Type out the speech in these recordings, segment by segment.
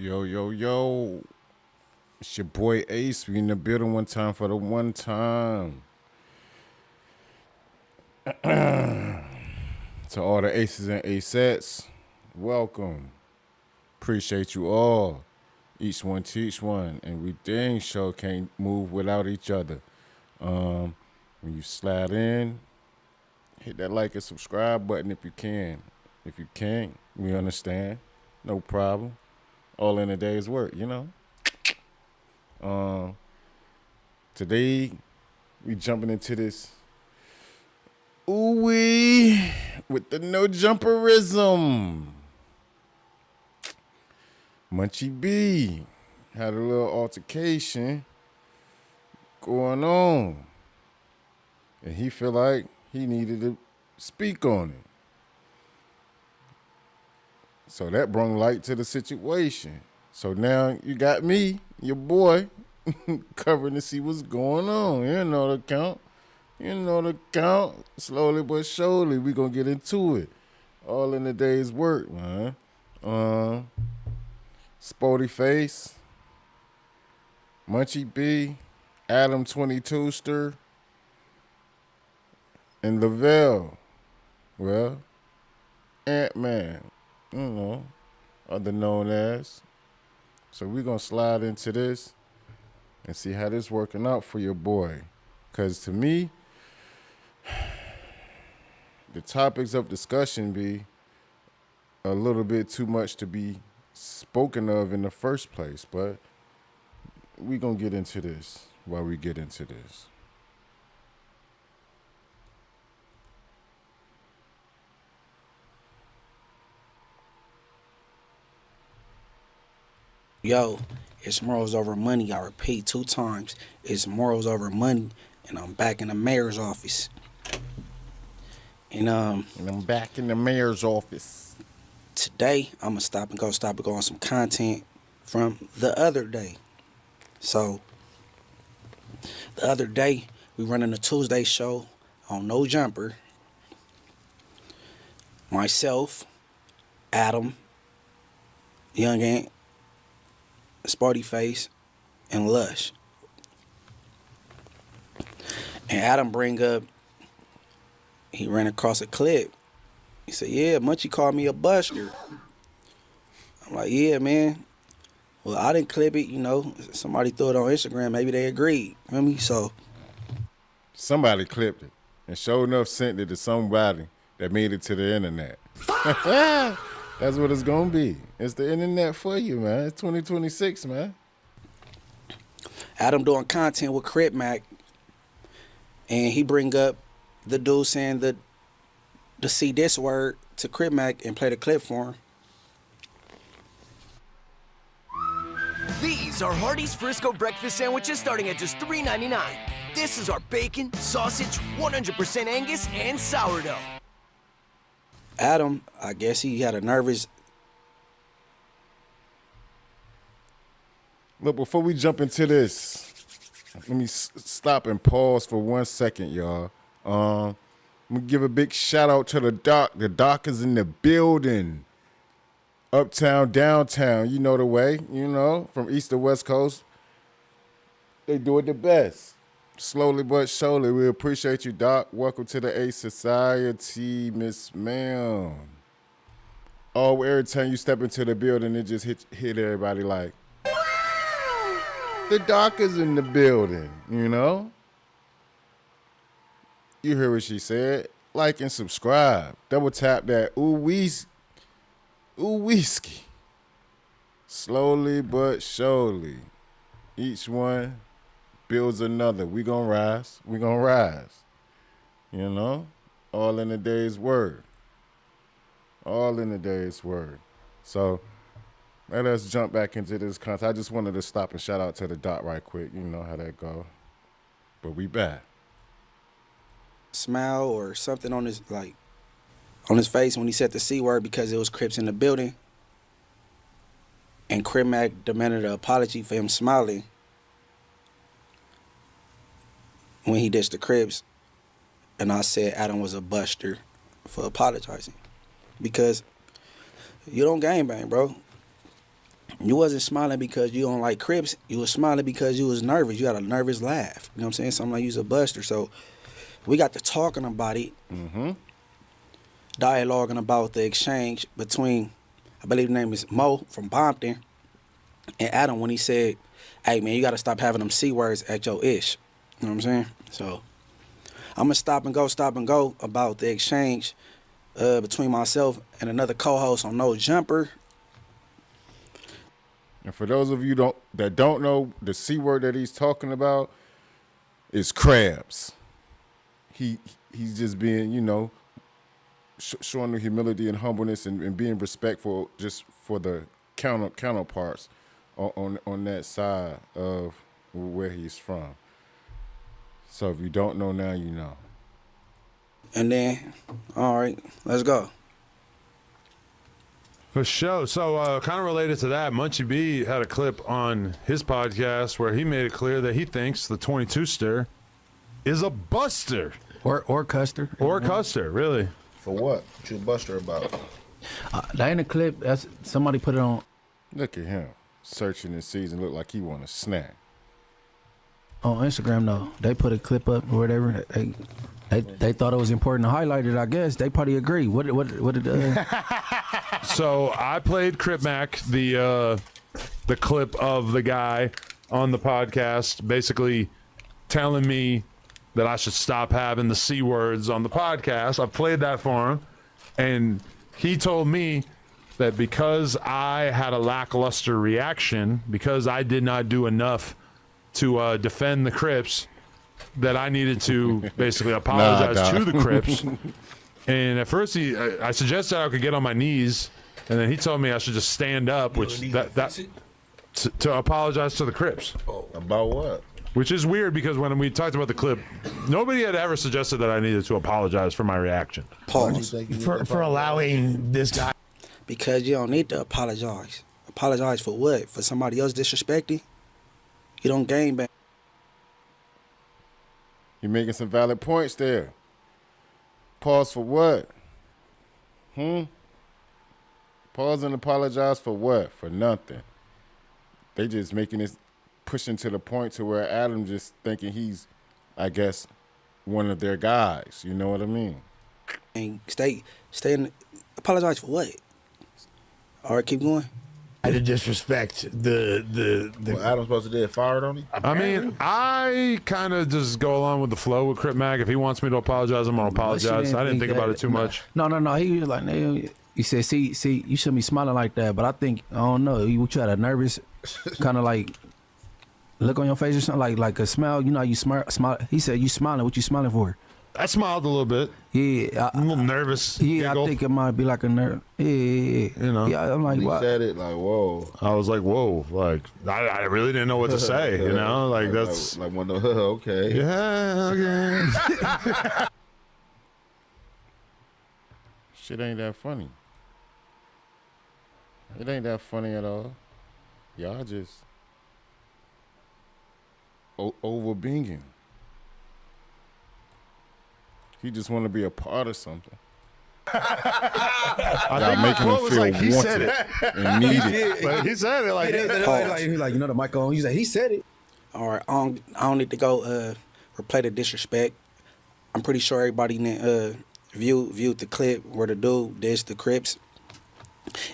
Yo, yo, yo. It's your boy Ace. We in the building one time for the one time. To all the aces and acets, welcome. Appreciate you all. Each one teach one. And we dang sure can't move without each other. When you slide in, hit that like and subscribe button if you can. If you can't, we understand. No problem. All in a day's work, you know? Today, we jumping into this ooh-wee with the no jumperism. Munchie B had a little altercation going on. And he feel like he needed to speak on it. So that brought light to the situation. So now you got me, your boy, covering to see what's going on. You know the count. You know the count. Slowly but surely, we gonna get into it. All in the day's work, man. Sporty Face, Munchie B, Adam 22ster, and Lavelle. Well, Ant-Man, you know, other known as. So we gonna slide into this and see how this working out for your boy. Cause to me, the topics of discussion be a little bit too much to be spoken of in the first place. But we gonna get into this while we get into this. Yo, it's morals over money. I repeat 2 times. It's morals over money, and I'm back in the mayor's office. And And I'm back in the mayor's office. today I'm gonna stop and go on some content from the other day. So the other day we running a Tuesday show on No Jumper. Myself, Adam, Young Ant, Sporty Face, and Lush. And Adam bring up, he ran across a clip. He said, yeah, Munchie called me a buster. I'm like, yeah, man. Well, I didn't clip it, you know. Somebody threw it on Instagram. Maybe they agreed. Feel me? So, Somebody clipped it and sure enough sent it to somebody that made it to the internet. That's what it's gonna be. It's the internet for you, man. It's 2026, man. Adam doing content with Crip Mac. And he bring up the dude saying the see this word to Crip Mac and play the clip for him. These are Hardee's Frisco breakfast sandwiches starting at just $3.99. This is our bacon, sausage, 100% Angus, and sourdough. Adam, I guess he had a nervous. Look, before we jump into this, let me stop and pause for 1 second, y'all. I'm gonna give a big shout out to the doc. The doc is in the building. Uptown, downtown, you know the way, you know, from east to west coast. They do it the best. Slowly but surely, we appreciate you, Doc. Welcome to the A Society, Miss Ma'am. Oh, every time you step into the building, it just hit everybody like, the Doc is in the building, you know? You hear what she said. Like and subscribe. Double tap that whiskey. Slowly but surely. Each one builds another. We gonna rise. We gonna rise. You know? All in a day's word. All in a day's word. So let us jump back into this content. I just wanted to stop and shout out to the dot right quick. You know how that go. But we back. Smile or something on his face when he said the C word because it was Crips in the building. And Crip Mac demanded an apology for him smiling when he ditched the Crips. And I said Adam was a buster for apologizing. Because you don't gangbang, bro. You wasn't smiling because you don't like Crips. You was smiling because you was nervous. You had a nervous laugh. You know what I'm saying? Something like you was a buster. So we got to talking about it, dialoguing about the exchange between, I believe the name is Mo from Bompton, and Adam when he said, hey, man, you got to stop having them C words at your ish. You know what I'm saying? So I'm going to stop and go about the exchange between myself and another co-host on No Jumper. And for those of you that don't know, the C word that he's talking about is crabs. He's just being, you know, showing the humility and humbleness and being respectful just for the counterparts on that side of where he's from. So if you don't know now, you know. And then, all right, let's go. For sure. So kind of related to that, Munchie B had a clip on his podcast where he made it clear that he thinks the 22-ster is a buster. Or Custer. Or Custer, really. For what? What you buster about? That ain't a clip. That's somebody put it on. Look at him searching this season. Look like he want a snack. On Instagram though. They put a clip up or whatever. They thought it was important to highlight it, I guess. They probably agree. What did So I played Crip Mac, the clip of the guy on the podcast basically telling me that I should stop having the C words on the podcast. I played that for him, and he told me that because I had a lackluster reaction, because I did not do enough to defend the Crips, that I needed to basically apologize to the Crips. And at first I suggested I could get on my knees, and then he told me I should just stand up, which to apologize to the Crips. About what? Which is weird because when we talked about the clip, nobody had ever suggested that I needed to apologize for my reaction. Pause. For allowing this guy. Because you don't need to apologize. Apologize for what? For somebody else disrespecting? You don't game back. You're making some valid points there. Pause for what? Pause and apologize for what? For nothing. They just making this pushing to the point to where Adam just thinking he's, I guess, one of their guys. You know what I mean? And stay in. Apologize for what? All right, keep going. To disrespect the What Adam's supposed to do? Fired on him? I mean, I kind of just go along with the flow with Crip Mac. If he wants me to apologize, I'm going to apologize. I didn't think about it too much. No. He was like, he said, see, you shouldn't be smiling like that. But I think, I don't know, you had a nervous kind of like look on your face or something, like a smile. You know, you smile. He said, you smiling. What you smiling for? I smiled a little bit. Yeah. I'm a little nervous. Yeah, giggle. I think it might be like a nerve. Yeah. You know. Yeah, I'm like, He what? said it like, whoa. I was like, whoa. Like, I really didn't know what to say, you know? Like, that's... Like one of the, okay. Yeah, okay. Shit ain't that funny. It ain't that funny at all. Y'all just over binging. He just want to be a part of something. Y'all making him feel he said wanted and needed. But he said it like... He's like, you know, the mic on. He said it. All right, I don't need to go replay the disrespect. I'm pretty sure everybody viewed the clip where the dude dissed the Crips.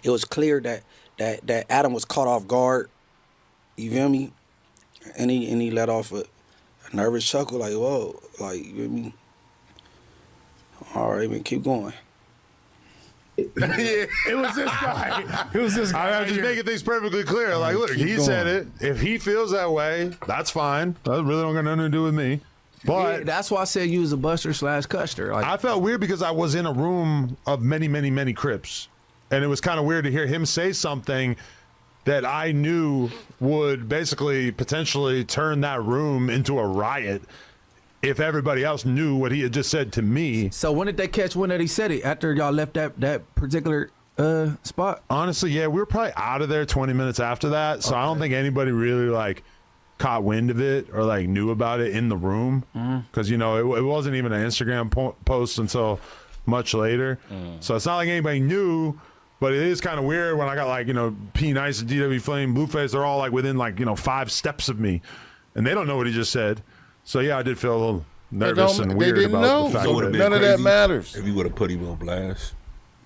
It was clear that Adam was caught off guard. You feel me? And he let off a nervous chuckle, like, whoa, like, you feel me? All right, man, keep going. It was this guy. It was this guy. I'm just making things perfectly clear. Like, look, he said it. If he feels that way, that's fine. That really don't got nothing to do with me. But Yeah, that's why I said you was a buster / Custer. Like, I felt weird because I was in a room of many, many, many Crips. And it was kind of weird to hear him say something that I knew would basically potentially turn that room into a riot if everybody else knew what he had just said to me. so when did they catch when that he said it? After y'all left that particular spot? Honestly, yeah, we were probably out of there 20 minutes after that. So I don't think anybody really like caught wind of it or like knew about it in the room. Because, you know, it wasn't even an Instagram post until much later. So it's not like anybody knew. But it is kind of weird when I got like, P Nice and DW Flame, Blueface, they're all like within like, 5 steps of me. And they don't know what he just said. So yeah, I did feel a little nervous and weird didn't about know. the fact So that none of that matters. If you would have put him on blast.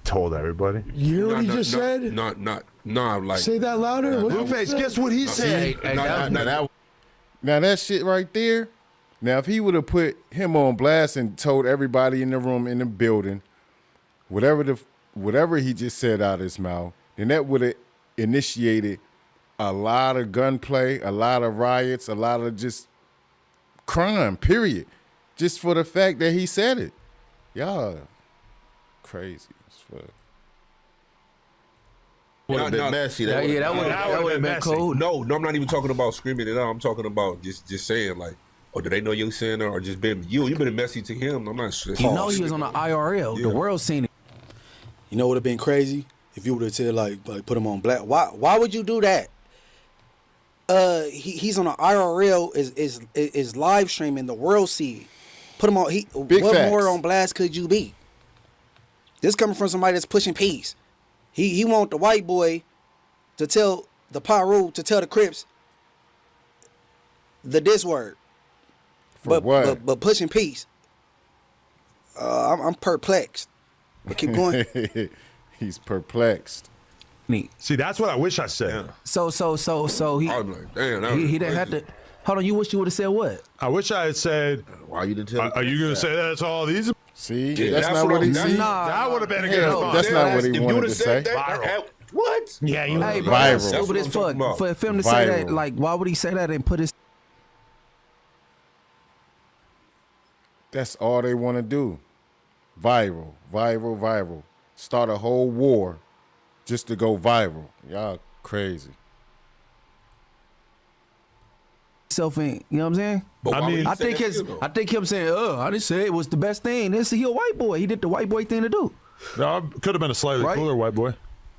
Told everybody. You hear what he just said? Like Say that louder. Blueface, guess what he said? Now that shit right there. Now if he would have put him on blast and told everybody in the room, in the building, whatever he just said out of his mouth, then that would have initiated a lot of gunplay, a lot of riots, a lot of just crime, period. Just for the fact that he said it. Y'all crazy as fuck. Would have been messy. That would have been cool. No, I'm not even talking about screaming it out. I'm talking about just saying like, oh, do they know you saying it or just been you? You've been messy to him. I'm not sure. You know he was on the IRL. The world seen it. You know what would have been crazy if you would have said like put him on black. Why would you do that? He's on the IRL is live streaming. The world see it. Put him on. What facts. more on blast could you be? This coming from somebody that's pushing peace. He want the white boy to tell the Pyro to tell the Crips the diss word. For what? But pushing peace. I'm perplexed. But keep going. He's perplexed. Neat. See, that's what I wish I said. So he I'm like, damn. he didn't have to. Hold on, you wish you would have said what? I wish I had said, Why you didn't tell? are you going to say that's all these? See, Yeah, that's that's not what what he I'm- said. Nah. That would have been a good Hell, response. that's not what he If you wanted would've to said say. that, what? Yeah, you Hey, bro, Viral. that's stupid That's as what fuck. I'm talking For him to say that, Viral. like, why would he say that and put his? That's all they want to do. Viral. Start a whole war just to go viral. Y'all crazy. Self in, you know what I'm saying? But I why would mean, he I say think that his, to you, though? I think him saying, I didn't say it was the best thing. This he a white boy. He did the white boy thing to do. Could have been a slightly Right? cooler white boy.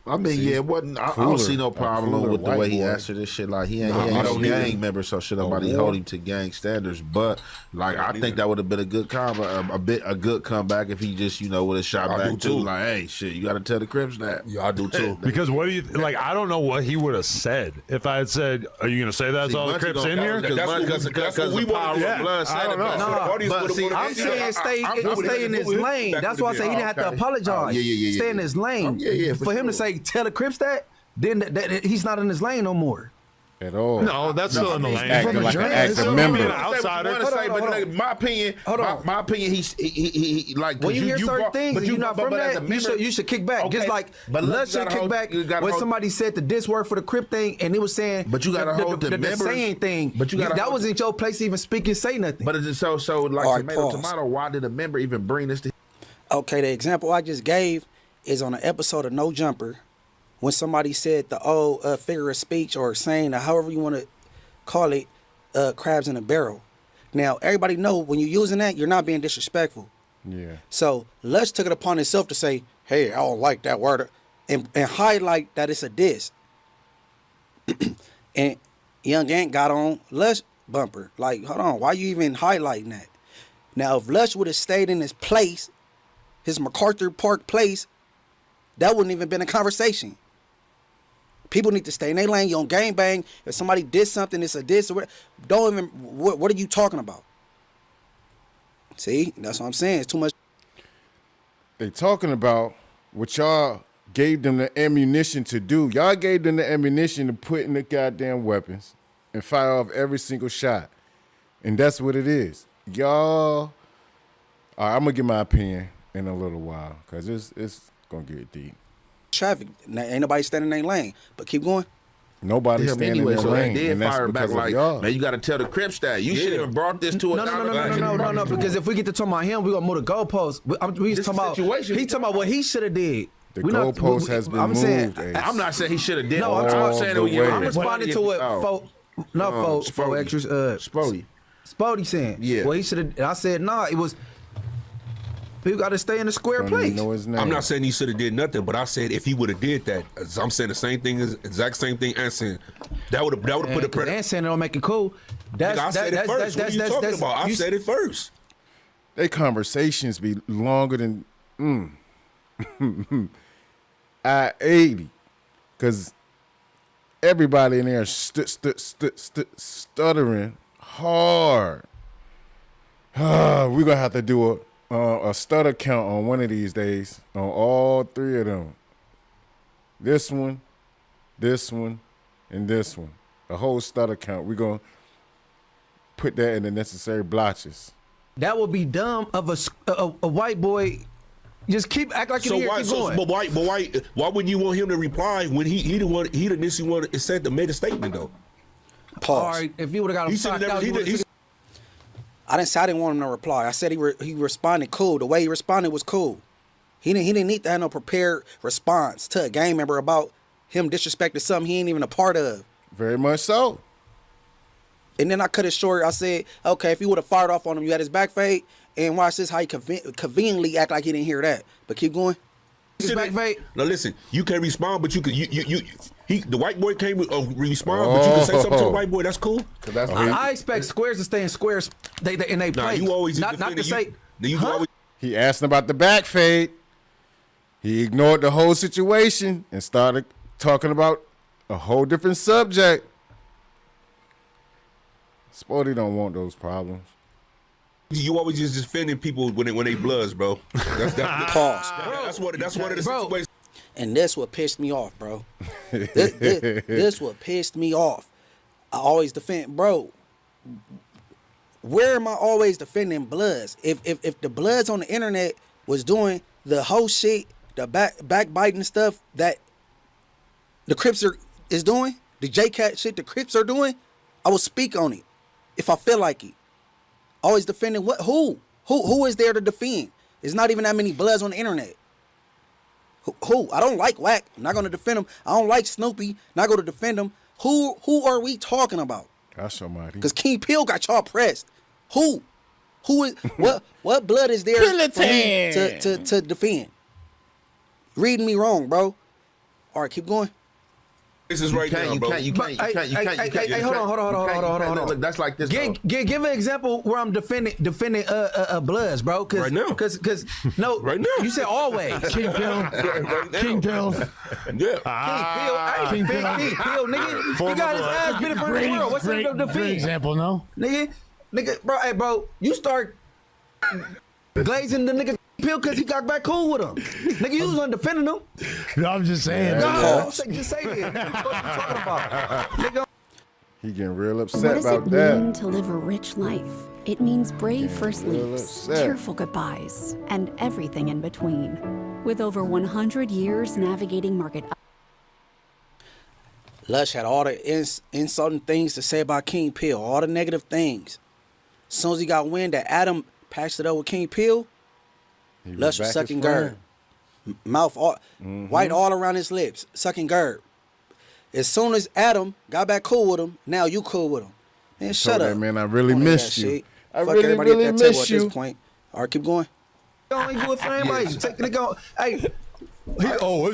I mean, yeah, it wasn't. I Cooler. don't see no problem Cooler with the way white he boy. answered this shit. Like he ain't I a don't gang either. member, so should nobody war. hold him to gang standards. But like, I think that would have been a good a good comeback if he just would have shot I do back too. too. Like, hey, shit, you got to tell the Crips that. Yeah, I do too. Because what do you like? I don't know what he would have said if I had said, "Are you going to say that's all the Crips in here?" That's what we wanted. Yeah, I don't know. I'm saying stay in his lane. That's why I say he didn't have to apologize. Yeah. Stay in his lane. Yeah, for him to say tell the Crips that, then that he's not in his lane no more. At all. No, that's still in the lane. Acting like an active Still member. being an outsider. My opinion. Hold on. My opinion. He like When you hear certain brought- things but and you're not from as a that, member- you should kick back. Okay, Just like but Lush you should gotta kick hold- back you gotta when hold- somebody said the diss word for the Crip thing and it was saying, But you gotta hold the members- saying thing. but you gotta that hold- wasn't your place to even speak and say nothing. But it's so like All right, pause. tomato. Why did a member even bring this to? Okay, the example I just gave is on an episode of No Jumper when somebody said the figure of speech or saying or however you want to call it, crabs in a barrel. Now, everybody know when you're using that, you're not being disrespectful. Yeah. So Lush took it upon himself to say, hey, I don't like that word, and highlight that it's a diss. And Young Ant got on Lush bumper. Like, hold on, why you even highlighting that? Now, if Lush would have stayed in his place, his MacArthur Park place, that wouldn't even been a conversation. People need to stay in their lane. You don't gang bang. If somebody did something, it's a diss. Or what, don't even. What are you talking about? See, that's what I'm saying. It's too much. They talking about what y'all gave them the ammunition to do. Y'all gave them the ammunition to put in the goddamn weapons and fire off every single shot. And that's what it is. Y'all, all right, I'm going to give my opinion in a little while because it's going to get deep. Traffic. Now, ain't nobody standing in their lane. But keep going. Nobody's Him standing anyway, in their so lane. they did And that's fire back because of like, y'all. man, you got to tell the Crips that. You should have brought this to a No. Because if we get to talking about him, we gonna move the goalposts. We This talking about situation- he talking about what he should have did. The We not- goalpost we- has been I'm saying, moved, Ace. I'm not saying he should have did. No, I'm all saying the it was way. I'm responding to what Fo extras Spody. Spody saying. Yeah. Well, he should have. I said nah. It was. People got to stay in the square Don't even place. know his name. I'm not saying he should have did nothing, but I said if he would have did that, I'm saying the same thing, exact same thing. And saying that would have put a pressure. And saying it don't make it cool. I said it first. What are you talking about? I said it first. They conversations be longer than. I-80 because everybody in there stuttering hard. We're going to have to do a stutter count on one of these days on all three of them. This one, and this one. A whole stutter count. We're going to put that in the necessary blotches. That would be dumb of a white boy. Just act like you're here. Keep going. But why wouldn't you want him to reply when he the one he initially wanted to said to made a statement though? Pause. All right, if you would have got him knocked out, I didn't say I didn't want him to reply. I said he responded cool. The way he responded was cool. He didn't need to have no prepared response to a gang member about him disrespecting something he ain't even a part of. Very much so. And then I cut it short. I said, okay, if you would have fired off on him, you had his back fade, and watch this how he conveniently act like he didn't hear that. But keep going. his back fade. Now listen, you can't respond, but you could the white boy can't respond, but you can say something to the white boy. That's cool. I expect squares to stay in squares. They in they place. You always not to say. He asked him about the back fade. He ignored the whole situation and started talking about a whole different subject. Sporty don't want those problems. You always just defending people when they bloods, bro. That's Pause. That's one of the situations. And that's what pissed me off, bro. this what pissed me off. I always defend, bro. Where am I always defending bloods? If the bloods on the internet was doing the whole shit, the backbiting stuff that the Crips is doing, the J-Cat shit the Crips are doing, I will speak on it if I feel like it. Always defending what? Who is there to defend? There's not even that many bloods on the internet. Who? I don't like Wack. I'm not gonna defend him. I don't like Snoopy. Not gonna defend him. Who are we talking about? That's somebody. Because King Pill got y'all pressed. Who is what blood is there for me to defend? Reading me wrong, bro. All right, keep going. This is right now, bro. You can't. Hey, hold on. Look, that's like this. Give an example where I'm defending bloods, bro. Right now. Because no, right now. You said always. King Pill. King Pill. Yeah. King Pill, nigga. He got his ass bit for the world. What's the defend? Great example, no? Nigga, bro, you start glazing the nigga Pill because he got back cool with him. Nigga, you was undefending him. No, I'm just saying. No, just say that. What you talking about? Nigga. He getting real What upset does about it that. mean to live a rich life? It means brave first leaps, tearful goodbyes, and everything in between. With over 100 years navigating market. Lush had all the insulting things to say about King Pill, all the negative things. As soon as he got wind that Adam patched it up with King Pill, Lush was sucking Gerb. Mouth all, white all around his lips, sucking Gerb. As soon as Adam got back cool with him, now you cool with him. Man, shut up. Man, I really missed you. Shit. I Fuck really, everybody really at that table miss at this you. point. All right, keep going. Don't do it for anybody. Take the nigga. Hey,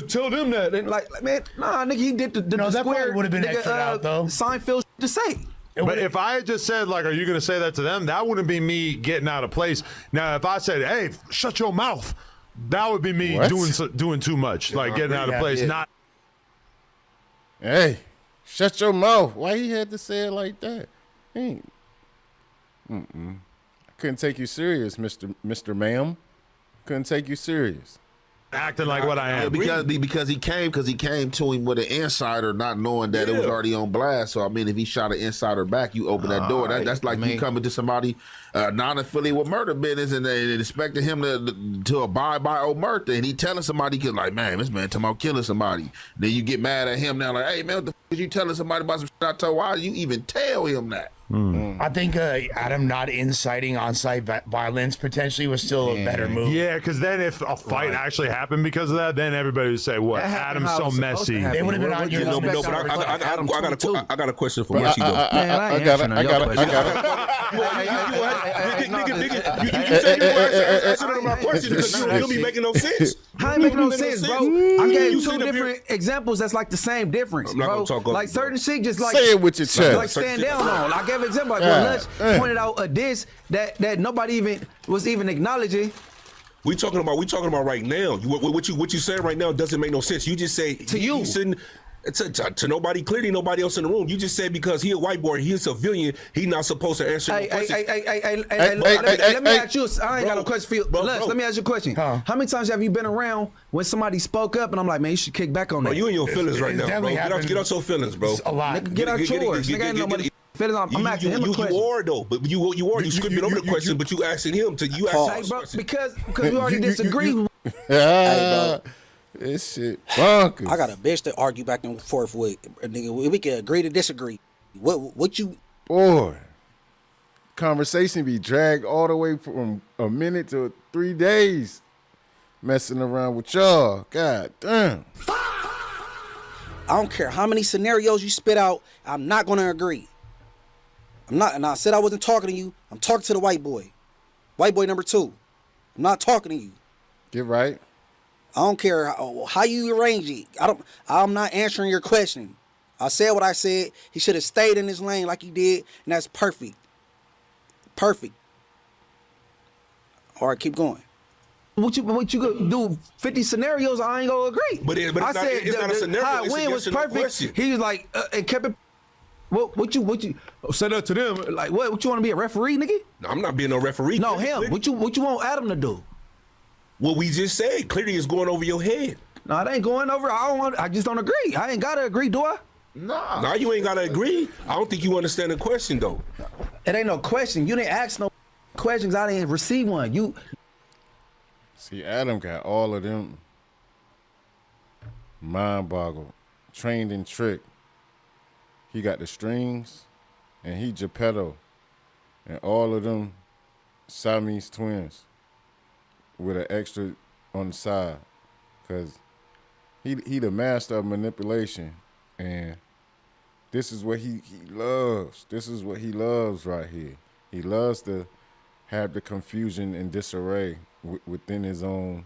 tell them that. And like, man, nah, nigga, he did the No, that square. probably would have been extra out though. Seinfeld to say. But if I had just said, like, are you going to say that to them? That wouldn't be me getting out of place. Now, if I said, hey, shut your mouth, that would be me doing too much, like getting out of place. Yeah. Not. Hey, shut your mouth. Why he had to say it like that? He ain't. I couldn't take you serious, Mr. Ma'am. Couldn't take you serious. Acting like what I am. Because he came to him with an insider, not knowing that it was already on blast. So I mean, if he shot an insider back, you open that door. That's like you coming to somebody non-affiliated with murder business and they expecting him to abide by omerta, and he telling somebody, like, man, this man talking about killing somebody. Then you get mad at him now, like, hey man, what the f is you telling somebody about some shit I told? Why you even tell him that? I think Adam not inciting on-site violence potentially was still a better move. Yeah, because then if a fight actually happened because of that, then everybody would say, what? Adam's so messy. They would have been on your I got a question for Munchie though. I got it. You said you weren't answering my question because you don't be making no sense. How ain't making no sense, bro? I gave two different examples that's like the same difference, bro. Like certain shit just like say it with your chest. Like stand down on. I gave an example like when Lunch pointed out a diss that nobody even was even acknowledging. We talking about right now. What you saying right now doesn't make no sense. You just say to you. To nobody, clearly nobody else in the room. You just said because he a white boy, he a civilian, he not supposed to answer no questions. Let me ask you. I ain't got no question for you. Let me ask you a question. How many times have you been around when somebody spoke up and I'm like, man, you should kick back on that? Bro, you in your feelings right now, bro. Get out your feelings, bro. A lot. Nigga, get out yours. Nigga, ain't nobody feelings. I'm asking him a question. You are though, but you scripted over the question, but you asking him to you asking bro, because we already disagree. Hey, bro. This shit bonkers. I got a bitch to argue back and forth with. Nigga, we can agree to disagree. What you... Boy, conversation be dragged all the way from a minute to 3 days. Messing around with y'all. God damn. I don't care how many scenarios you spit out, I'm not going to agree. I'm not, and I said I wasn't talking to you. I'm talking to the white boy. White boy number 2. I'm not talking to you. Get right. I don't care how you arrange it. I'm not answering your question. I said what I said. He should have stayed in his lane like he did, and that's perfect. Perfect. All right, keep going. What you gonna do? 50 scenarios, I ain't gonna agree. But it's not a scenario. How It's a win was yes or no perfect. question. He was like, and kept it. What you said that to them? Like what you want to be a referee, nigga? No, I'm not being no referee. No, Clearly, him. What you want Adam to do? What we just said clearly is going over your head. No, it ain't going over. I just don't agree. I ain't gotta agree, do I? Nah. Now you ain't gotta agree. I don't think you understand the question though. It ain't no question. You didn't ask no questions. I didn't receive one. You See, Adam got all of them mind boggled, trained and tricked. He got the strings, and he Geppetto, and all of them Siamese twins with an extra on the side, cause he the master of manipulation, and this is what he loves. This is what he loves right here. He loves to have the confusion and disarray within his own,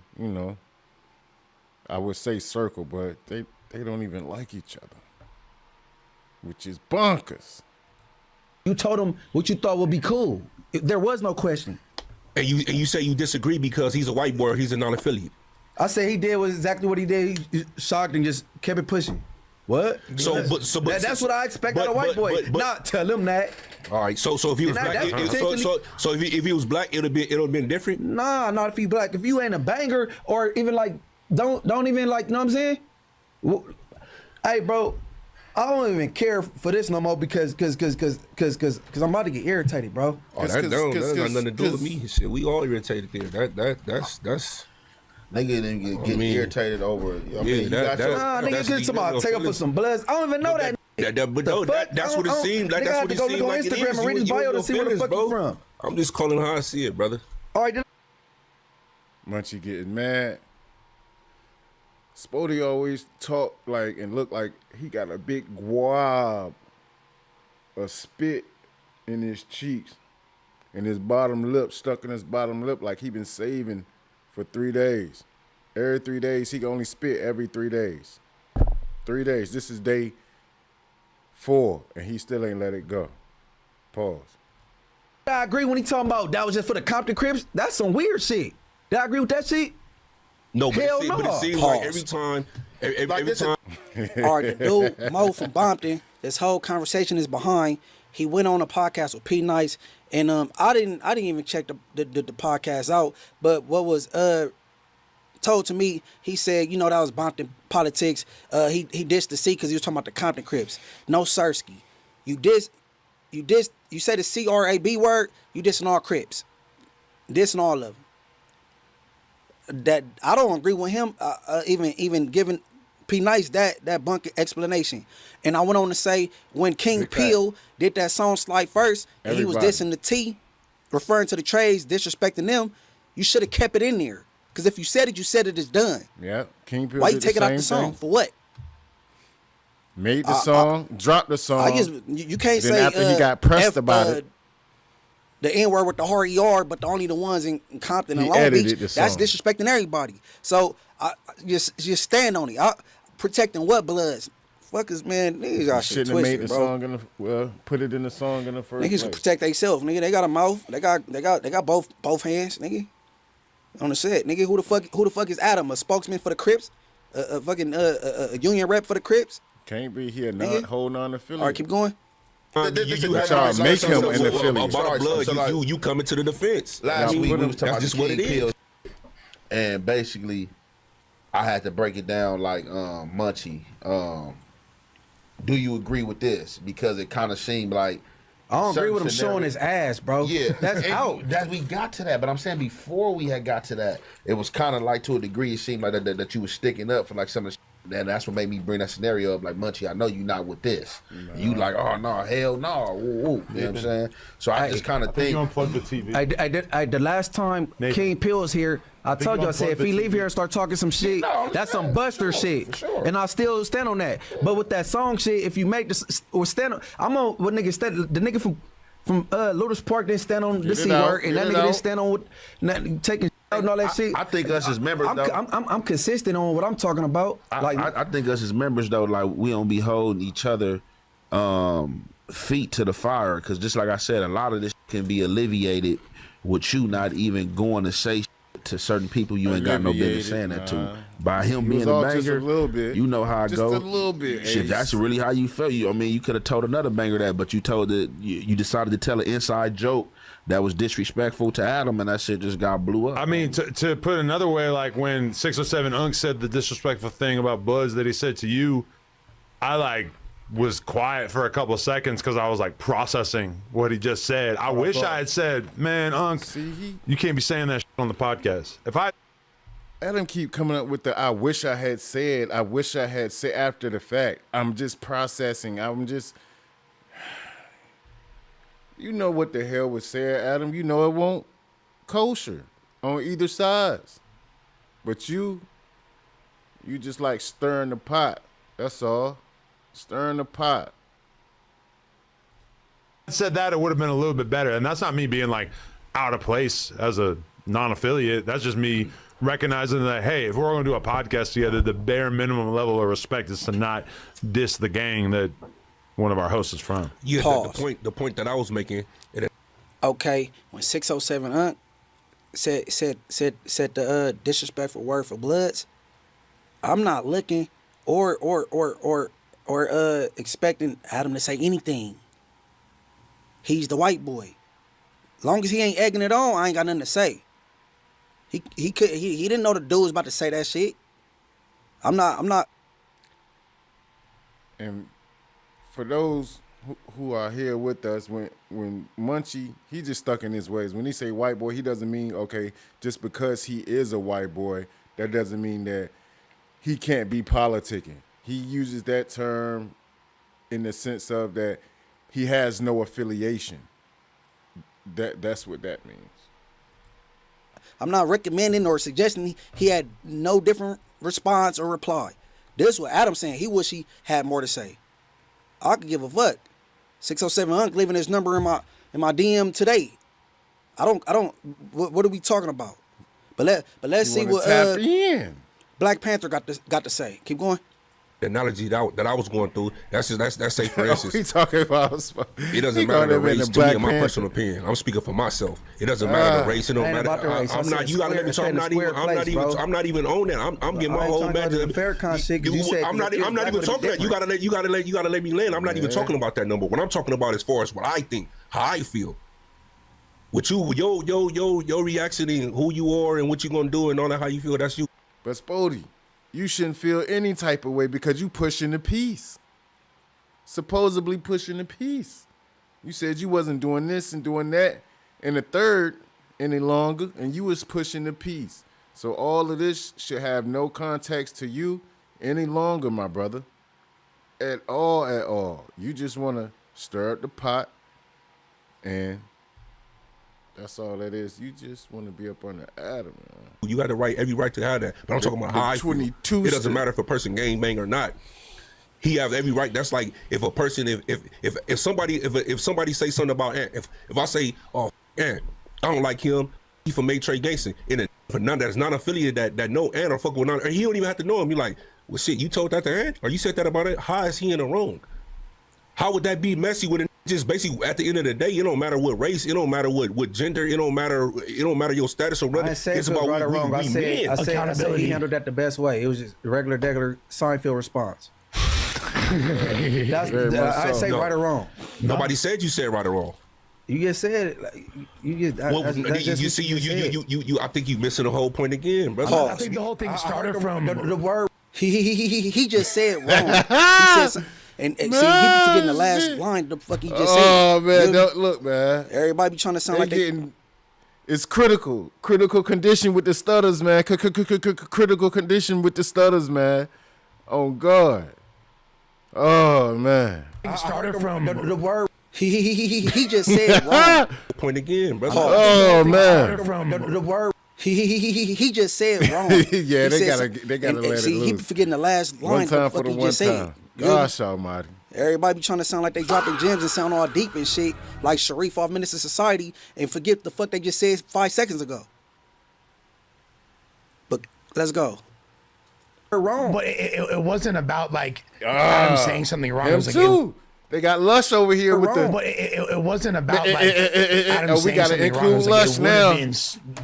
I would say circle, but they don't even like each other, which is bonkers. You told him what you thought would be cool. There was no question. And you say you disagree because he's a white boy or he's a non-affiliate. I said he did was exactly what he did. He shocked and just kept it pushing. What? That's what I expect out of a white boy. Not tell him that. All right. So if he was black, if he was black, it'd have been different. Nah, not if he black. If you ain't a banger or even like don't even like, you know what I'm saying? Hey, bro, I don't even care for this no more because I'm about to get irritated, bro. Oh, that got nothing to do with me. Shit, we all irritated there. That's. Nigga didn't get irritated over it. Nigga get somebody take up for some bloods. I don't even know that. That's what it seemed like. That's what it seemed like. Instagram and read his bio to see where the fuck you from. I'm just calling how I see it, brother. All right, then. Munchie getting mad. Spody always talk like and look like he got a big gwab of spit in his cheeks and his bottom lip stuck in his bottom lip like he been saving for 3 days. Every 3 days, he can only spit every 3 days. 3 days. This is day 4, and he still ain't let it go. Pause. I agree when he talking about that was just for the Compton Crips. That's some weird shit. Did I agree with that shit? No, but Hell it seems like every time. All right, the dude, Mo from Bompton, this whole conversation is behind. He went on a podcast with P Nice, and I didn't even check the podcast out. But what was told to me, he said, that was Bompton politics. He dissed the C because he was talking about the Compton Crips. No Sirski, you say the CRAB word, you dissing all Crips, dissing all of them. That I don't agree with him. Even giving P Nice that bunk explanation. And I went on to say when King Peel did that song Slide First, and he was dissing the T, referring to the trades, disrespecting them, you should have kept it in there. Because if you said it, it's done. Yeah, King Peel. Why you take it out the song for what? Made the song, dropped the song. You can't then say after he got pressed about it. The N-word with the hard ER, but only the ones in Compton and Long Beach. That's disrespecting everybody. So just stand on it. Protecting what bloods? Fuckers, man, niggas got shit shouldn't have made twisted, the bro. song put it in the song in the first Niggas place. can protect themselves, nigga. They got a mouth. They got both hands, nigga. on the set, nigga. Who the fuck is Adam? A spokesman for the Crips? A fucking a union rep for the Crips? Can't be here not holding on to affiliate. All right, keep going. Y'all make him an affiliate. About blood, you coming to the defense. Last week we was talking about just the what it King is. Pills, and basically, I had to break it down like Munchie. Do you agree with this? Because it kind of seemed like I don't agree with him showing his ass, bro. Yeah, that's out. That we got to that, but I'm saying before we had got to that, it was kind of like to a degree. It seemed like that you was sticking up for like some of the. And that's what made me bring that scenario up. Like, Munchie, I know you not with this. No. You like, oh no, hell no. Woo, woo. You know what I'm saying? So I just kind of think. You unplug the TV. The last time Nathan. King Pills here, I told you, I said, if he leave here and start talking some shit, that's some Buster shit. For sure. And I still stand on that. But with that song shit, if you make this, or stand on, I'm on what nigga stand, the nigga from Lotus Park didn't stand on the C word, and that nigga didn't stand on taking and all that shit. I think us as members, I'm consistent on what I'm talking about. I think us as members, though, like we don't be holding each other feet to the fire, because just like I said, a lot of this can be alleviated with you not even going to say to certain people you ain't got no business saying that to. By him being a banger, just a little bit. You know how I go. Just a little bit. Shit, that's really how you felt. I mean, you could have told another banger that, but you told that you decided to tell an inside joke that was disrespectful to Adam, and that shit just got blew up. I mean, to put it another way, like when 607 Unk said the disrespectful thing about Buzz that he said to you, I like was quiet for a couple of seconds because I was like processing what he just said. I wish I had said, man, Unk, you can't be saying that shit on the podcast. If I Adam keep coming up with the I wish I had said after the fact. I'm just processing. You know what the hell was said, Adam. You know it won't kosher on either sides. But you just like stirring the pot. That's all. Stirring the pot. said that, it would have been a little bit better. And that's not me being like out of place as a non-affiliate. That's just me recognizing that, hey, if we're going to do a podcast together, the bare minimum level of respect is to not diss the gang that one of our hosts is from. Yeah, the point that I was making. Okay, when 607 Unk said the disrespectful word for Bloods, I'm not looking or expecting Adam to say anything. He's the white boy. Long as he ain't egging it on, I ain't got nothing to say. He didn't know the dude was about to say that shit. I'm not. And for those who are here with us, when Munchie, he just stuck in his ways. When he say white boy, he doesn't mean, okay, just because he is a white boy, that doesn't mean that he can't be politicking. He uses that term in the sense of that he has no affiliation. That's what that means. I'm not recommending or suggesting he had no different response or reply. This is what Adam's saying. He wish he had more to say. I could give a fuck. 607 Unk leaving his number in my DM today. I don't. What are we talking about? But let's see what Black Panther got to say. Keep going. The analogy that I was going through, that's say for instance. We talking about it doesn't matter the race to me in my personal opinion. I'm speaking for myself. It doesn't matter the race. It don't matter. I'm not. You gotta let me talk. I'm not even on that. I'm getting my whole badge. I'm not even talking that. You gotta let me land. I'm not even talking about that number. What I'm talking about as far as what I think, how I feel. With you, your reaction and who you are and what you gonna do and all that, how you feel. That's you. But Spody, you shouldn't feel any type of way because you pushing the peace. Supposedly pushing the peace. You said you wasn't doing this and doing that and the third any longer, and you was pushing the peace. So all of this should have no context to you any longer, my brother. At all. You just want to stir up the pot, and that's all that is. You just want to be up on the Adam, man. You got every right to have that. But I'm talking about how I feel. It doesn't matter if a person gang bang or not. He have every right. That's like if a person, if somebody say something about Ant, if I say, oh, Ant, I don't like him, he from Maytre Gangster, and for none that's not affiliated that know Ant or fuck with none, he don't even have to know him. You like, well, shit, you told that to Ant, or you said that about it? How is he in the wrong? How would that be messy with a just basically at the end of the day, it don't matter what race, it don't matter what gender, it don't matter your status or running. It's about right or wrong. I said he handled that the best way. It was just a regular Seinfeld response. I say right or wrong. Nobody said you said right or wrong. You just said you just. I think you missing the whole point again, brother. I think the whole thing started from the word. He just said wrong. He said and see, he be forgetting the last line. The fuck he just said. Oh man, look, man. Everybody be trying to sound like getting. It's critical condition with the stutters, man. Critical condition with the stutters, man. Oh God. Oh man. It started from the word. He just said wrong. Point again, brother. Oh man. From the word. He just said wrong. Yeah, they gotta let it see, loose. he be forgetting the last line. One time for the one time. Gosh almighty. Everybody be trying to sound like they dropping gems and sound all deep and shit, like Sharif off Menace to Society, and forget the fuck they just said 5 seconds ago. But let's go. Wrong. But it wasn't about like Adam saying something wrong. It was like, too. They got Lush over here with the. But it wasn't about like Adam saying we gotta something include wrong. Lush now.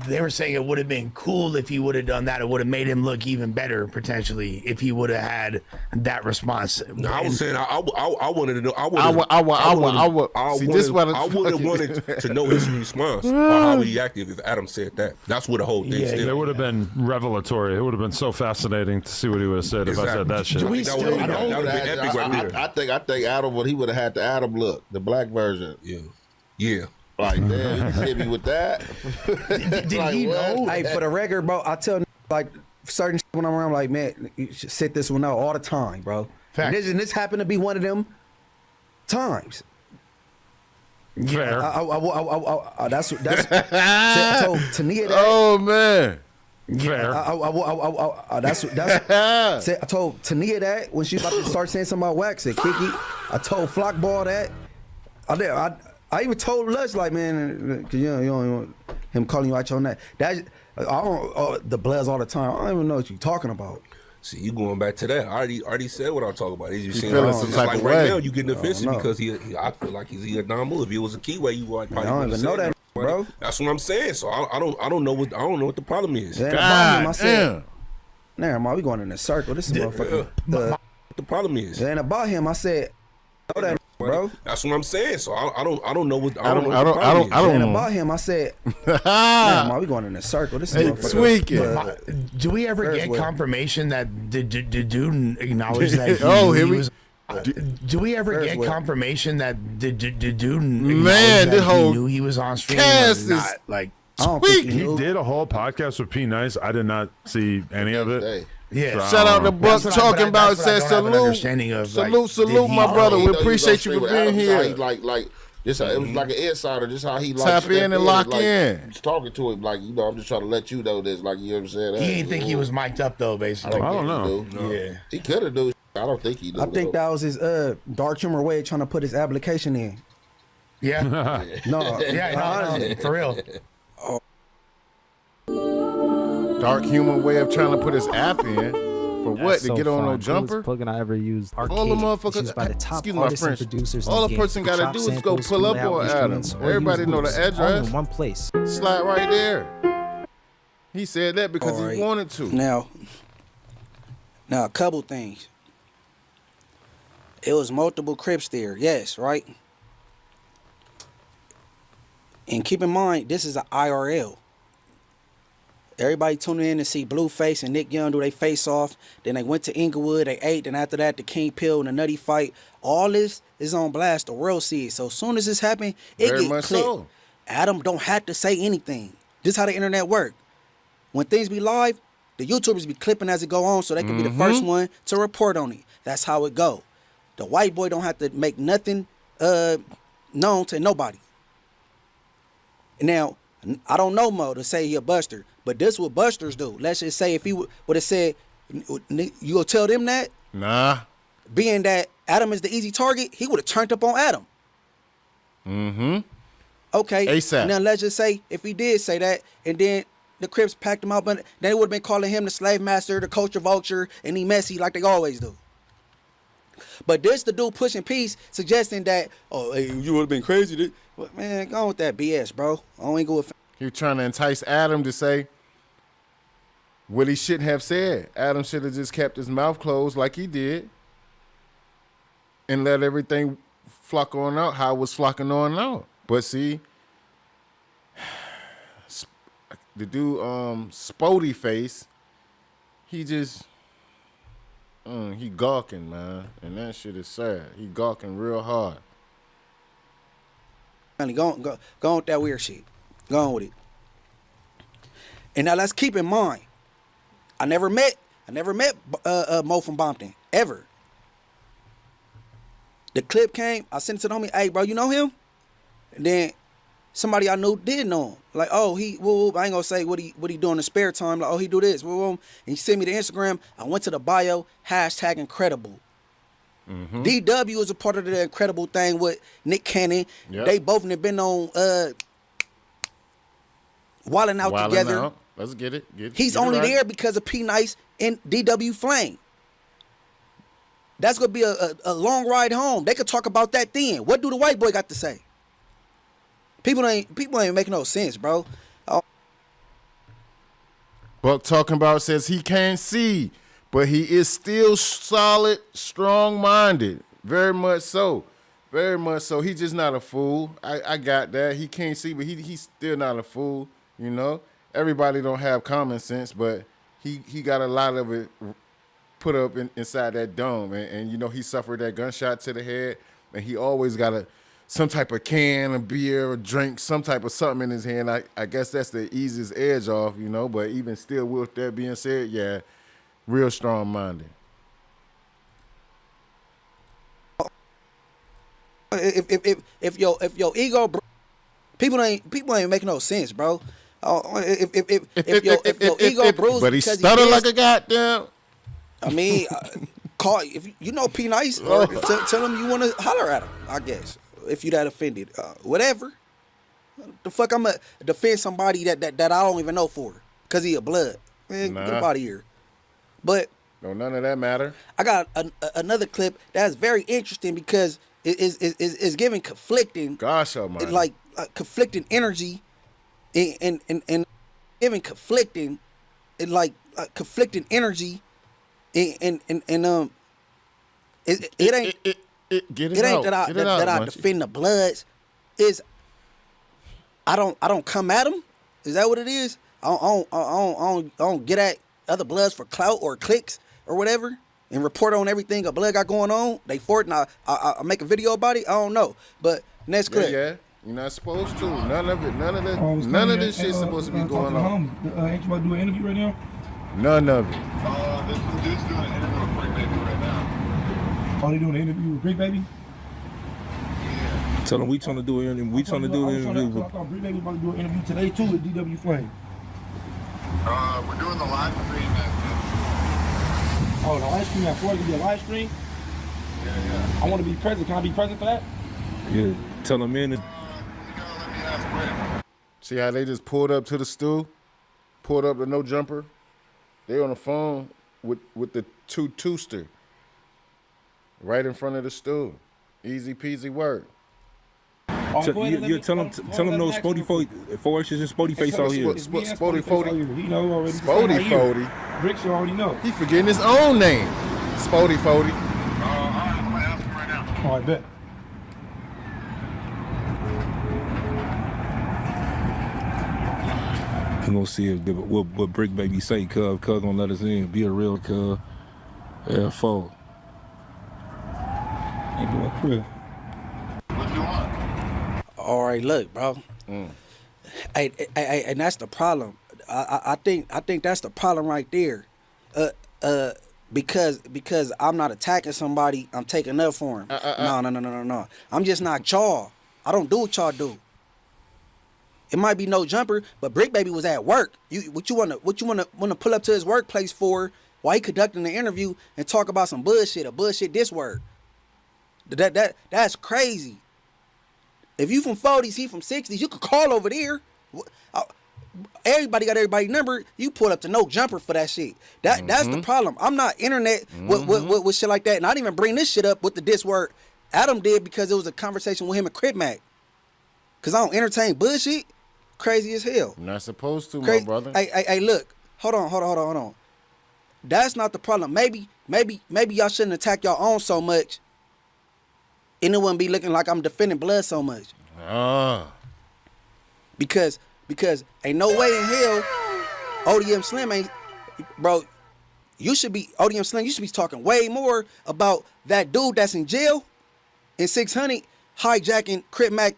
They were saying it would have been cool if he would have done that. It would have made him look even better potentially if he would have had that response. No, I was saying I wanted to know. I would. See, this what I would have wanted to know his response or how he acted if Adam said that. That's what the whole thing. It would have been revelatory. It would have been so fascinating to see what he would have said if I said that shit. Do we still know? That would have been epic right there. I think Adam would have had the Adam look, the black version. Yeah. Like, damn, you hit me with that. Did he know? Hey, for the record, bro, I tell like certain shit when I'm around, like, man, you should sit this one out all the time, bro. And this happened to be one of them times. Fair. That's I told Tania that. Oh man. Fair. I told Tania that when she was about to start saying something about wax and Kiki. I told Flockball that. I even told Lush, like, man, cause you don't want him calling you out on that. I don't the bloods all the time. I don't even know what you're talking about. See, you going back to that? I already said what I'm talking about. You feeling some type like of right way. now you getting offensive because I feel like he's a non-move. If he was a keyway, you would probably. I don't even know that, bro. That's what I'm saying. So I don't know what the problem is. God damn. Nah, man, we going in a circle. This is motherfucker. The problem is. It ain't about him. I said, know that, bro. That's what I'm saying. So I don't know what I don't know about him. I said, man, we going in a circle. This is tweaking. Do we ever get confirmation that the dude acknowledged that here we was? Do we ever get confirmation that the dude man, this whole knew he was on stream cast or not? Like, I don't think he did a whole podcast with P Nice. I did not see any of it. Yeah. Shout out to Buck talking about said salute, my brother. We appreciate you for being here. Like this, it was like an insider. This how he tap in and lock in. Just talking to him, like, I'm just trying to let you know this. Like, you know what I'm saying? He didn't think he was mic'd up though. Basically, I don't know. No. Yeah, he could have do. I don't think he did. I think that was his dark humor way of trying to put his application in. Yeah. No. Yeah. For real. Dark humor way of trying to put his app in. For what? To get on no jumper? Plugin I ever used. All the motherfuckers. By the top Excuse my French. producers. All the person got to do is go pull up on Adam. Everybody know the address. In one place. Slide right there. He said that because he wanted to. Now, a couple things. It was multiple Crips there, yes, right? And keep in mind, this is an IRL. Everybody tuning in to see Blueface and Nick Young do they face off. Then they went to Inglewood, they ate. Then after that, the King Pill and the Nutty fight. All this is on blast. The world sees it. So as soon as this happened, it Very get much clipped. so. Adam don't have to say anything. This is how the internet work. When things be live, the YouTubers be clipping as it go on so they can be the first one to report on it. That's how it go. The white boy don't have to make nothing known to nobody. Now, I don't know Mo to say he a buster, but this what busters do. Let's just say if he would have said, you gonna tell them that? Nah. Being that Adam is the easy target, he would have turned up on Adam. Mm-hmm. Okay. ASAP. Now let's just say if he did say that, and then the Crips packed him out, but they would have been calling him the slave master, the culture vulture, and he messy like they always do. But this the dude pushing peace, suggesting that, oh, hey, you would have been crazy. But man, go on with that BS, bro. I ain't go with. He was trying to entice Adam to say what he shouldn't have said. Adam should have just kept his mouth closed like he did and let everything flock on out how it was flocking on out. But see, the dude, Spody Face, he just, he gawking, man. And that shit is sad. He gawking real hard. Go on with that weird shit. Go on with it. And now let's keep in mind, I never met Mo from Bompton, ever. The clip came, I sent it to the homie, hey, bro, you know him? And then somebody I knew did know him. Like, oh, I ain't gonna say what he do in the spare time. Like, oh, he do this. And he sent me the Instagram. I went to the bio, #incredible. Mm-hmm. DW is a part of the incredible thing with Nick Cannon. Yep. They both have been on Wildin' Out together. Out. Let's get it. He's only there because of P Nice and DW Flame. That's gonna be a long ride home. They could talk about that then. What do the white boy got to say? People ain't making no sense, bro. Buck talking about says he can't see, but he is still solid, strong-minded. Very much so. Very much so. He's just not a fool. I got that. He can't see, but he's still not a fool, you know? Everybody don't have common sense, but he got a lot of it put up inside that dome. And you know, he suffered that gunshot to the head, and he always got some type of can of beer or drink, some type of something in his hand. I guess that's the easiest edge off, you know, but even still, with that being said, yeah, real strong-minded. If your ego, people ain't making no sense, bro. If your ego bruised, but he stutter like a goddamn. I mean, call if you know P Nice, or tell him you want to holler at him. I guess if you that offended, whatever. The fuck, I'm gonna defend somebody that I don't even know for because he a blood. Man, get him out of here. But no, none of that matter. I got another clip that's very interesting because it is giving conflicting. Gosh almighty. Like conflicting energy. And giving conflicting, and like conflicting energy, it ain't that I defend the Bloods. Is I don't come at them. Is that what it is? I don't get at other Bloods for clout or clicks or whatever, and report on everything a Blood got going on. They for it, and I make a video about it. I don't know, but next clip. Yeah. You're not supposed to. None of this shit's supposed to be going on. Ain't you about to do an interview right now? None of it. This dude's doing an interview with Brick Baby right now. Oh, they doing an interview with Brick Baby? Yeah. Tell them we trying to do an interview. I thought Brick Baby was about to do an interview today too with DW Flame. We're doing the live stream at 4. Oh, the live stream at 4 is gonna be a live stream? Yeah. I want to be present. Can I be present for that? Yeah. Tell them in. See how they just pulled up to the stool, pulled up the no jumper. They on the phone with the two-tooster right in front of the stool. Easy peasy work. You tell them no Spody 4 inches and Spody Face out here. Spody 40. He know already. Spody 40. Bricks already know. He forgetting his own name. Spody 40. I'm gonna ask him right now. Oh, I bet. We gonna see what Brick Baby say, cuz gonna let us in. Be a real cuz. Yeah, fold. Ain't doing crib. What you want? All right, look, bro. Hey, and that's the problem. I think that's the problem right there. Because I'm not attacking somebody, I'm taking up for him. No. I'm just not y'all. I don't do what y'all do. It might be no jumper, but Brick Baby was at work. What you wanna pull up to his workplace for while he conducting the interview and talk about some bullshit, a bullshit this word. That's crazy. If you from 40s, he from 60s, you could call over there. everybody got everybody's number. You pull up to no jumper for that shit. That's the problem. I'm not internet with shit like that. And I didn't even bring this shit up with the diss word Adam did because it was a conversation with him and Crip Mac. Cause I don't entertain bullshit. Crazy as hell. You're not supposed to, my brother. Hey, look. Hold on. That's not the problem. Maybe y'all shouldn't attack y'all own so much. And it wouldn't be looking like I'm defending blood so much. Because ain't no way in hell ODM Slim ain't, bro. ODM Slim, you should be talking way more about that dude that's in jail in 600 hijacking Crip Mac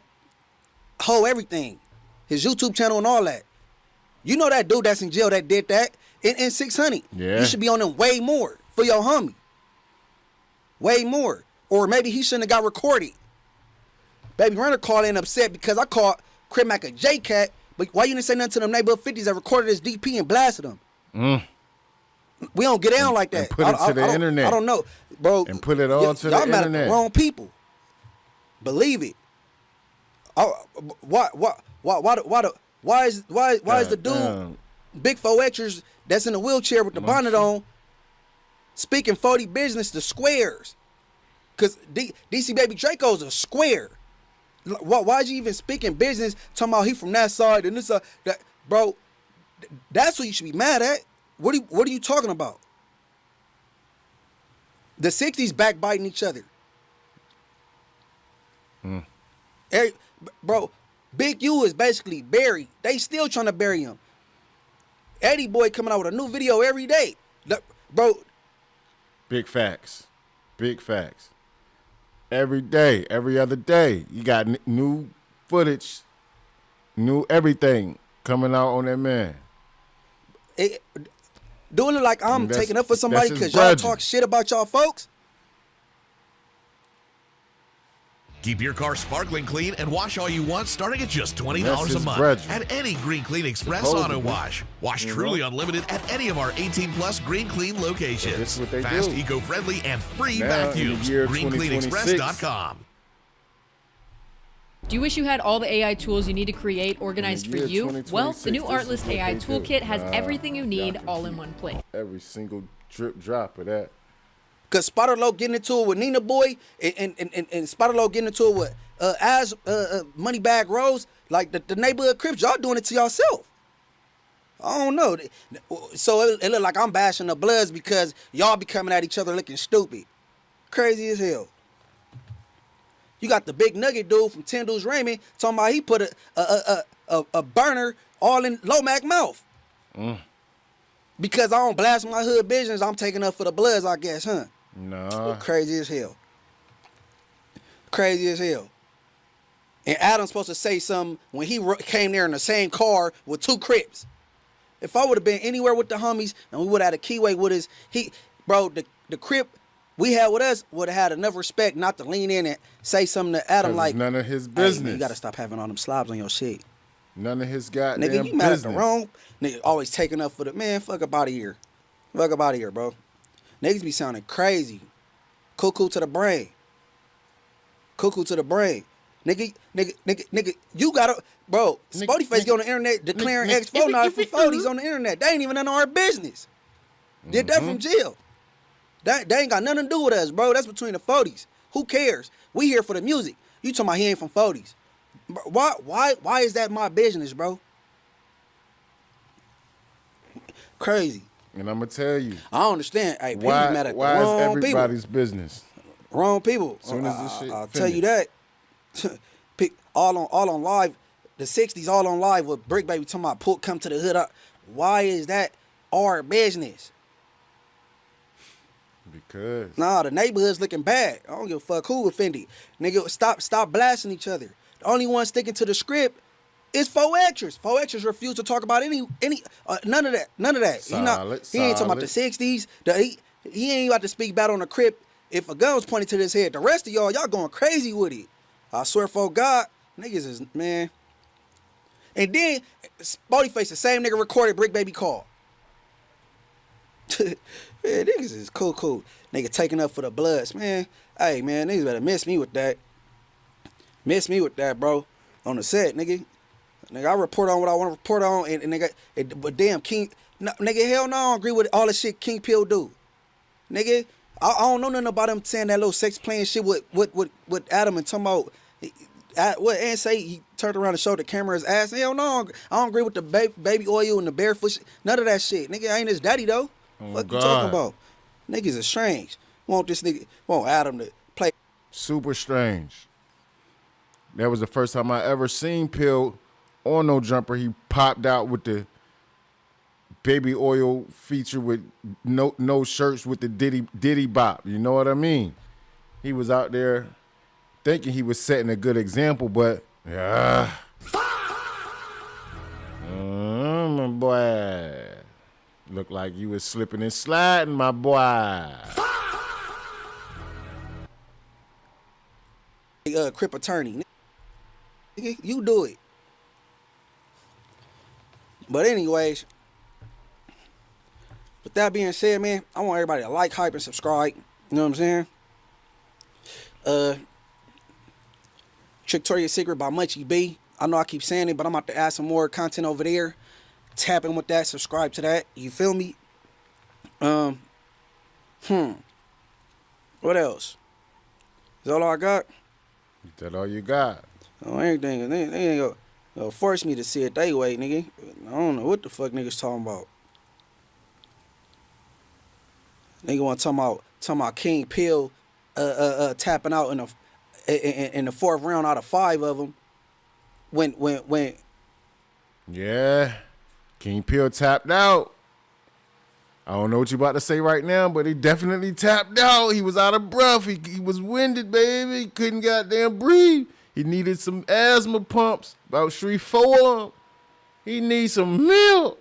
whole everything, his YouTube channel and all that. You know that dude that's in jail that did that in 600. Yeah. You should be on him way more for your homie. Way more. Or maybe he shouldn't have got recorded. Baby Runner called in upset because I called Crip Mac a J-Cat, but why you didn't say nothing to them neighborhood 50s that recorded his DP and blasted them? We don't get down like that. And put it to the internet. I don't know, bro. And put it all to the internet. Y'all mad at the wrong people. Believe it. Why is the dude Big 4Xers that's in a wheelchair with the bonnet on speaking 40 business to squares? Cause DC Baby Draco's a square. Why is you even speaking business talking about he from that side and this side? That, bro, that's what you should be mad at. What are you talking about? The 60s backbiting each other. Bro, Big U is basically buried. They still trying to bury him. Eddie Boy coming out with a new video every day. Bro. Big facts. Every day, every other day. You got new footage, new everything coming out on that man. Doing it like I'm taking up for somebody because y'all talk shit about y'all folks? Keep your car sparkling clean and wash all you want starting at just $20 a month at any Green Clean Express Auto Wash. Wash truly unlimited at any of our 18+ Green Clean locations. Fast, eco-friendly, and free vacuums. GreenCleanExpress.com. Do you wish you had all the AI tools you need to create organized for you? Well, the new Artlist AI Toolkit has everything you need all in one place. Every single drop of that. Cause Spotter Low getting into it with Nina Boy and Spotter Low getting into it with Moneybag Rose, like the neighborhood Crips, y'all doing it to yourself. I don't know. So it look like I'm bashing the Bloods because y'all be coming at each other looking stupid. Crazy as hell. You got the big nugget dude from 10 Dudes Raymond talking about he put a burner all in Lomac mouth. Because I don't blast my hood business, I'm taking up for the Bloods, I guess, huh? Nah. Crazy as hell. Crazy as hell. And Adam's supposed to say something when he came there in the same car with 2 Crips. If I would have been anywhere with the homies and we would have had a keyway with us, the Crip we had with us would have had enough respect not to lean in and say something to Adam like, none of his business. Hey, man, you got to stop having all them slobs on your shit. None of his goddamn business. Nigga, you mad at the business. wrong. Nigga, always taking up for the man. Fuck up out of here. Fuck up out of here, bro. Niggas be sounding crazy. Cuckoo to the brain. Cuckoo to the brain. Nigga, you gotta, bro. Spotty Face get on the internet declaring X4 knives for 40s on the internet. They ain't even none of our business. Did that from jail. That ain't got nothing to do with us, bro. That's between the 40s. Who cares? We here for the music. You talking about he ain't from 40s. Why is that my business, bro? Crazy. And I'm gonna tell you. I don't understand. Hey, people mad at the wrong is everybody's people. Business? Wrong people. As soon as this shit I'll tell you that. all on live. The 60s all on live with Brick Baby talking about come to the hood up. Why is that our business? Because the neighborhood's looking bad. I don't give a fuck who offended. Nigga, stop blasting each other. The only one sticking to the script is 4Xers. 4Xers refuse to talk about any none of that. He ain't talking about the 60s. He ain't about to speak bad on the Crip if a gun was pointed to his head. The rest of y'all going crazy with it. I swear for God, niggas is, man. And then Spotty Face, the same nigga recorded Brick Baby call. Man, niggas is cool. Nigga taking up for the Bloods, man. Hey, man, niggas better miss me with that. Miss me with that, bro. On the set, nigga. Nigga, I report on what I want to report on, and nigga, but damn, King, no, nigga, hell no, I don't agree with all the shit King Pill do. Nigga, I don't know nothing about him saying that little sex playing shit with Adam and talking about what and say he turned around and showed the camera his ass. Hell no, I don't agree with the baby oil and the barefoot shit. None of that shit. Nigga, I ain't his daddy though. What you talking about? Niggas is strange. Want Adam to play. Super strange. That was the first time I ever seen Pill on No Jumper. He popped out with the baby oil feature with no shirts with the Diddy bop. You know what I mean? He was out there thinking he was setting a good example, but my boy. Looked like you was slipping and sliding, my boy. Crip attorney. Nigga, you do it. But anyways, with that being said, man, I want everybody to like, hype, and subscribe. You know what I'm saying? Victoria's Secret by Munchie B. I know I keep saying it, but I'm about to add some more content over there. Tap in with that, subscribe to that. You feel me? What else? Is that all I got? Is that all you got? Oh, everything. They ain't gonna force me to see it they way, nigga. I don't know what the fuck niggas talking about. Nigga want talking about King Pill tapping out in the fourth round out of 5 of them. When yeah, King Pill tapped out. I don't know what you about to say right now, but he definitely tapped out. He was out of breath. He was winded, baby. He couldn't goddamn breathe. He needed some asthma pumps, about 3-4. He needs some milk.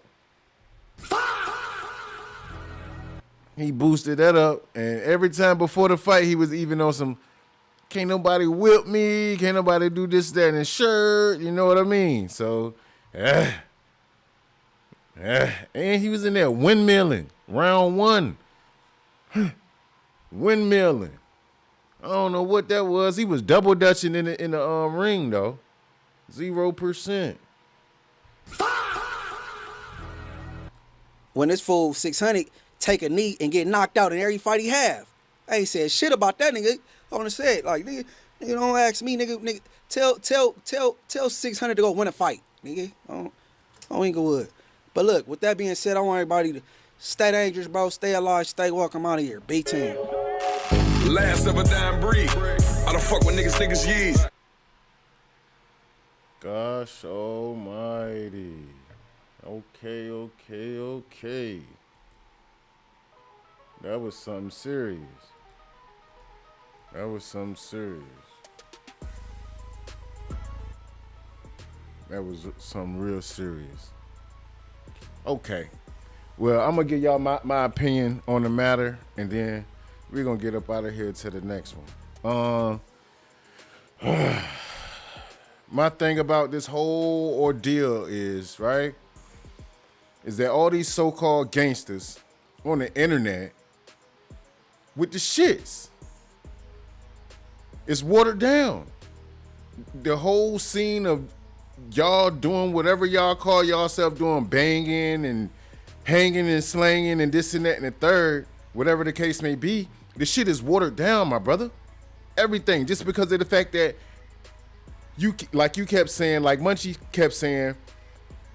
He boosted that up, and every time before the fight, he was even on some, can't nobody whip me, can't nobody do this, that, and the shirt, you know what I mean? So, and he was in there windmilling, round 1. Windmilling. I don't know what that was. He was double dutching in the ring though. 0%. When this fool 600 take a knee and get knocked out in every fight he have, I ain't said shit about that nigga. I wanna say it like nigga don't ask me, nigga. Tell 600 to go win a fight, nigga. I don't even would. But look, with that being said, I want everybody to stay dangerous, bro. Stay alive, stay welcome out of here. B-Team. Last of a dying breed. I don't fuck with niggas years. Gosh almighty. Okay. That was something serious. That was something real serious. Okay. Well, I'm going to give y'all my opinion on the matter, and then we're going to get up out of here to the next one. My thing about this whole ordeal is, right, is that all these so-called gangsters on the internet with the shits, it's watered down. The whole scene of y'all doing whatever y'all call yourself doing, banging and hanging and slanging and this and that and the third, whatever the case may be, the shit is watered down, my brother. Everything, just because of the fact that you kept saying, like Munchie kept saying,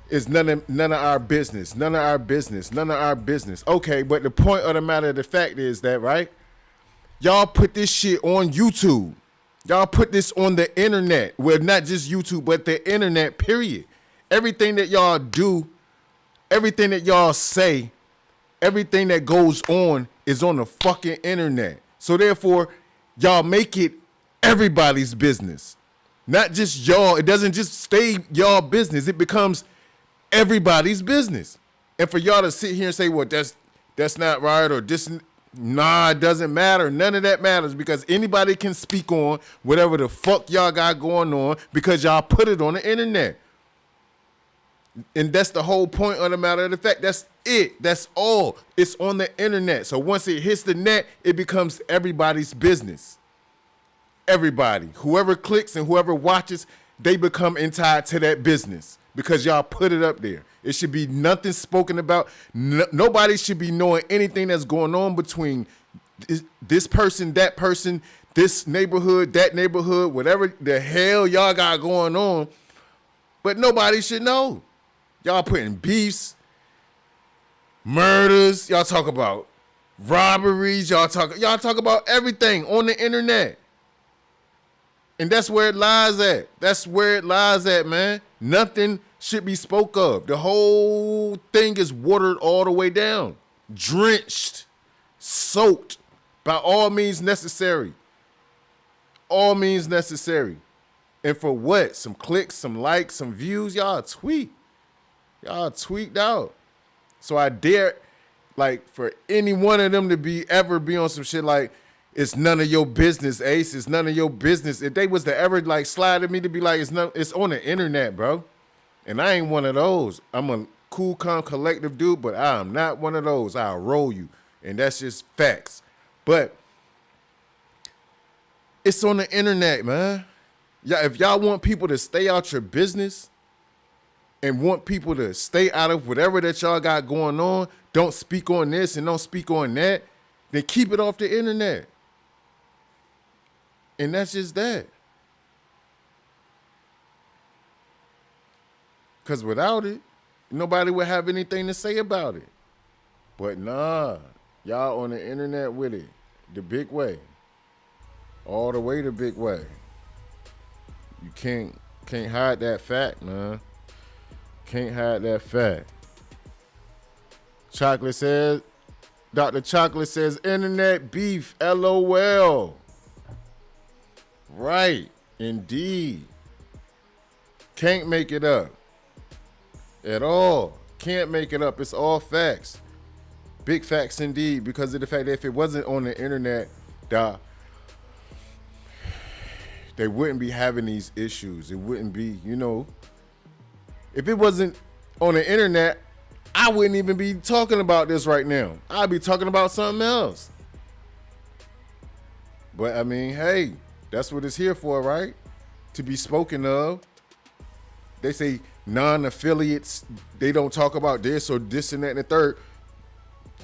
is none of our business. Okay, but the point of the matter, the fact is that, right, y'all put this shit on YouTube. Y'all put this on the internet. Well, not just YouTube, but the internet, period. Everything that y'all do, everything that y'all say, everything that goes on is on the fucking internet. So therefore, y'all make it everybody's business. Not just y'all. It doesn't just stay y'all business. It becomes everybody's business. And for y'all to sit here and say, well, that's not right, or this, nah, it doesn't matter. None of that matters, because anybody can speak on whatever the fuck y'all got going on because y'all put it on the internet. And that's the whole point of the matter of the fact. That's it. That's all. It's on the internet. So once it hits the net, it becomes everybody's business. Everybody. Whoever clicks and whoever watches, they become entitled to that business. because y'all put it up there. It should be nothing spoken about. Nobody should be knowing anything that's going on between this person, that person, this neighborhood, that neighborhood, whatever the hell y'all got going on. But nobody should know. Y'all putting beefs, murders, y'all talk about robberies, y'all talk about everything on the internet. And that's where it lies at. That's where it lies at, man. Nothing should be spoke of. The whole thing is watered all the way down. Drenched, soaked, by all means necessary. All means necessary. And for what? Some clicks, some likes, some views? Y'all tweet. Y'all tweaked out. So I dare, like, for any one of them to ever be on some shit like, it's none of your business, Ace. It's none of your business. If they was to ever like slide at me to be like, it's on the internet, bro. And I ain't one of those. I'm a cool, calm, collective dude, but I am not one of those. I'll roll you. And that's just facts. But it's on the internet, man. Yeah, if y'all want people to stay out your business and want people to stay out of whatever that y'all got going on, don't speak on this and don't speak on that, then keep it off the internet. And that's just that. Because without it, nobody would have anything to say about it. But nah, y'all on the internet with it. The big way. All the way the big way. You can't hide that fact, man. Can't hide that fact. Chocolate says, Dr. Chocolate says, internet beef, LOL. Right, indeed. Can't make it up. At all. Can't make it up. It's all facts. Big facts indeed, because of the fact that if it wasn't on the internet, they wouldn't be having these issues. It wouldn't be, if it wasn't on the internet, I wouldn't even be talking about this right now. I'd be talking about something else. But I mean, hey, that's what it's here for, right? To be spoken of. They say non-affiliates, they don't talk about this or this and that and the third.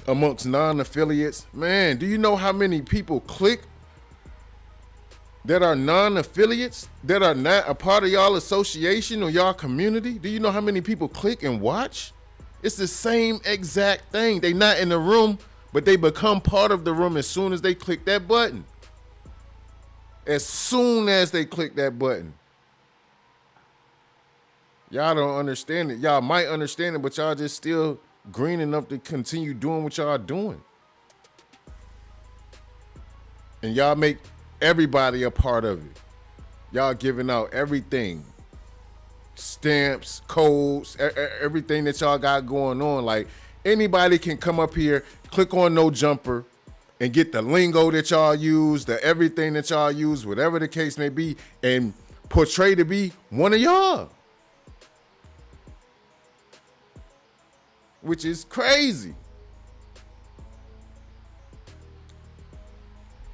Amongst non-affiliates, man, do you know how many people click that are non-affiliates, that are not a part of y'all association or y'all community? Do you know how many people click and watch? It's the same exact thing. They not in the room, but they become part of the room as soon as they click that button. As soon as they click that button. Y'all don't understand it. Y'all might understand it, but y'all just still green enough to continue doing what y'all doing. And y'all make everybody a part of it. Y'all giving out everything. Stamps, codes, everything that y'all got going on. Like, anybody can come up here, click on No Jumper, and get the lingo that y'all use, the everything that y'all use, whatever the case may be, and portray to be one of y'all. Which is crazy.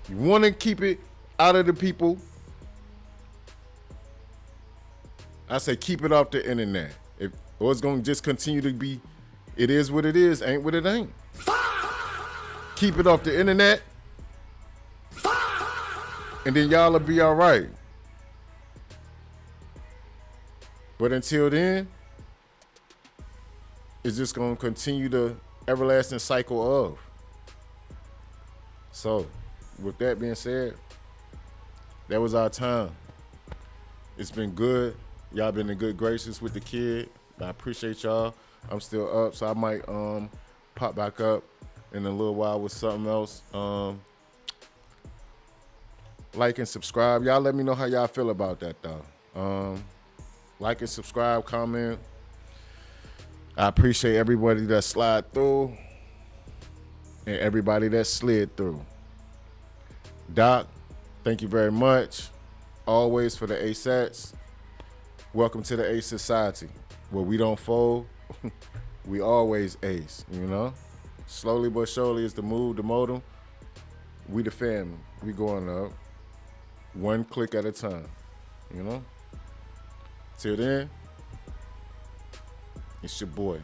You want to keep it out of the people? I say keep it off the internet. Or it's going to just continue to be, it is what it is, ain't what it ain't. Keep it off the internet. And then y'all will be all right. But until then, it's just going to continue the everlasting cycle of. So, with that being said, that was our time. It's been good. Y'all been in good graces with the kid. I appreciate y'all. I'm still up, so I might pop back up in a little while with something else. Like and subscribe. Y'all let me know how y'all feel about that, though. Like and subscribe, comment. I appreciate everybody that slid through and everybody that slid through. Doc, thank you very much. Always for the ASATs. Welcome to the Ace Society, where we don't fold. We always ace, Slowly but surely is the move, the modem. We the family. We going up. One click at a time, Till then, It's your boy.